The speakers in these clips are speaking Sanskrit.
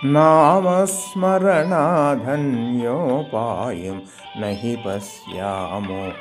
नामस्मरणाधन्योपायं न हि पश्यामो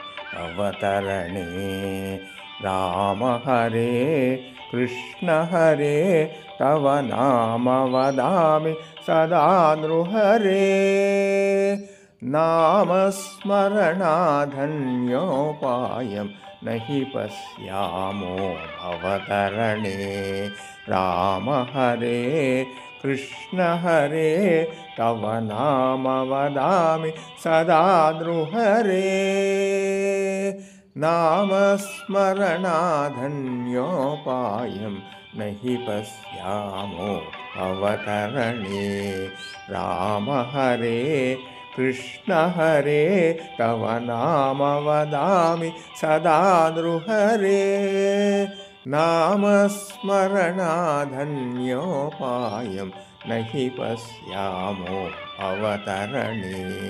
अवतरणे। राम हरे कृष्ण हरे तव नाम वदामि सदा नृहरे। नामस्मरणाधन्योपायं न हि पश्यामो भवतरणे। राम हरे कृष्ण हरे तव नाम वदामि सदा नृहरे। नामस्मरणाधन्योपायं न हि पश्यामो अवतरणे। राम हरे कृष्ण हरे तव नाम वदामि सदा नृहरे। नामस्मरणाधन्योपायं न हि पश्यामो अवतरणे।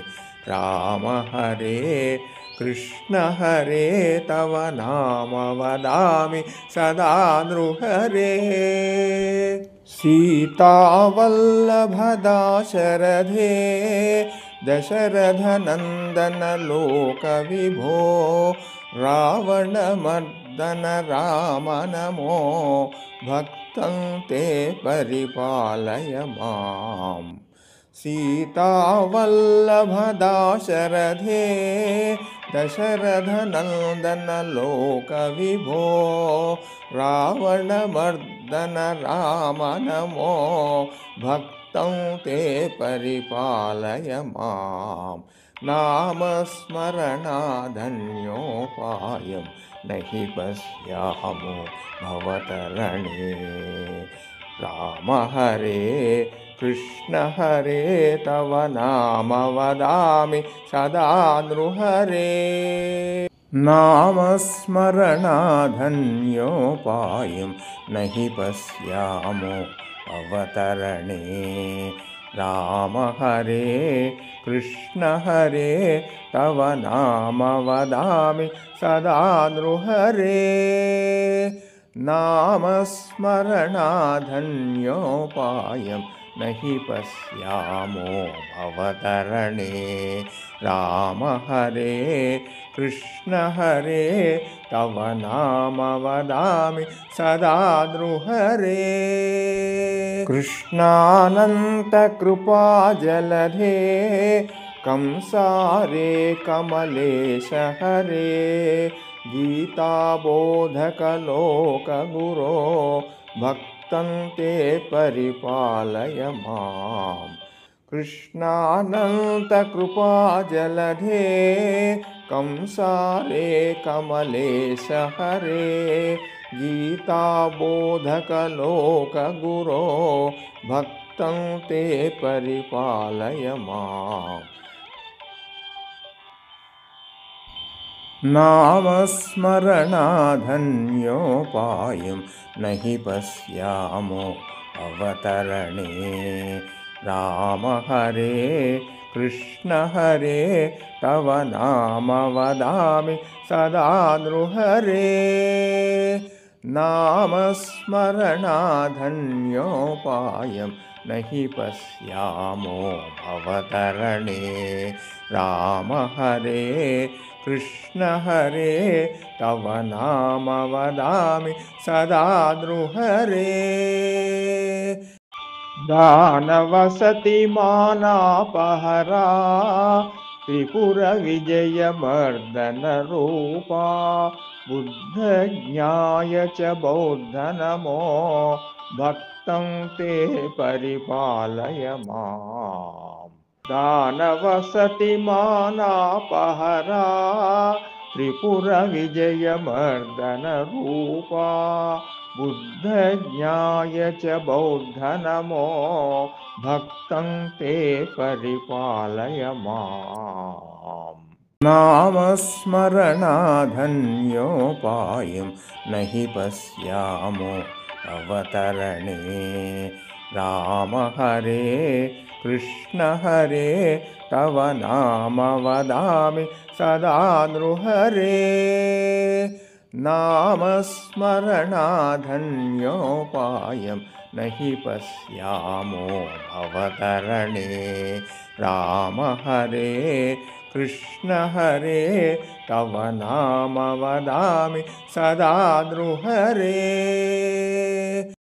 राम हरे कृष्ण हरे तव नाम वदामि सदा नृहरे। सीतावल्लभदाशरथे दशरथनन्दन लोकविभो रावणमर्दन राम नमो भक्तं ते परिपालय माम्। सीतावल्लभदाशरथे दशरथनन्दन लोकविभो रावणमर्दन राम नमो भक्तं ते परिपालय माम्। नामस्मरणाधन्योपायं न हि पश्यामो भवतरणे। राम हरे कृष्ण हरे तव नाम वदामि सदा नृहरे। नामस्मरणाधन्योपायं न हि पश्यामो अवतरणे। राम हरे कृष्ण हरे तव नाम वदामि सदा नृहरे। नामस्मरणाधन्योपायं न हि पश्यामो भवतरणे। राम हरे कृष्ण हरे तव नाम वदामि सदा नृहरे। कृष्णानन्तकृपाजलधे कंसारे कमलेश हरे गीताबोधकलोकगुरो भक्तं ते परिपालय माम्। कृष्णानन्तकृपाजलधे कंसारे कमलेश हरे गीताबोधकलोकगुरो भक्तं ते परिपालय माम्। नामस्मरणाधन्योपायं न हि पश्यामो अवतरणे। राम हरे कृष्ण हरे तव नाम वदामि सदा नृहरे। नामस्मरणाधन्योपायं न हि पश्यामो भवतरणे। राम हरे कृष्ण हरे तव नाम वदामि सदा नृहरे। दानवसतिमानापहरा त्रिपुरविजयमर्दनरूपा बुद्धज्ञाय च बौद्ध नमो भक्तं ते परिपालय माम्। दानवसतिमानापहरा त्रिपुरविजयमर्दनरूपा बुद्धज्ञाय च बौद्ध नमो भक्तं ते परिपालय माम्। नामस्मरणाधन्योपायं न हि पश्यामो अवतरणे। राम हरे कृष्ण हरे तव नाम वदामि सदा नृहरे। नामस्मरणाधन्योपायं न हि पश्यामो भवतरणे राम हरे कृष्ण हरे तव नाम वदामि सदा नृहरे।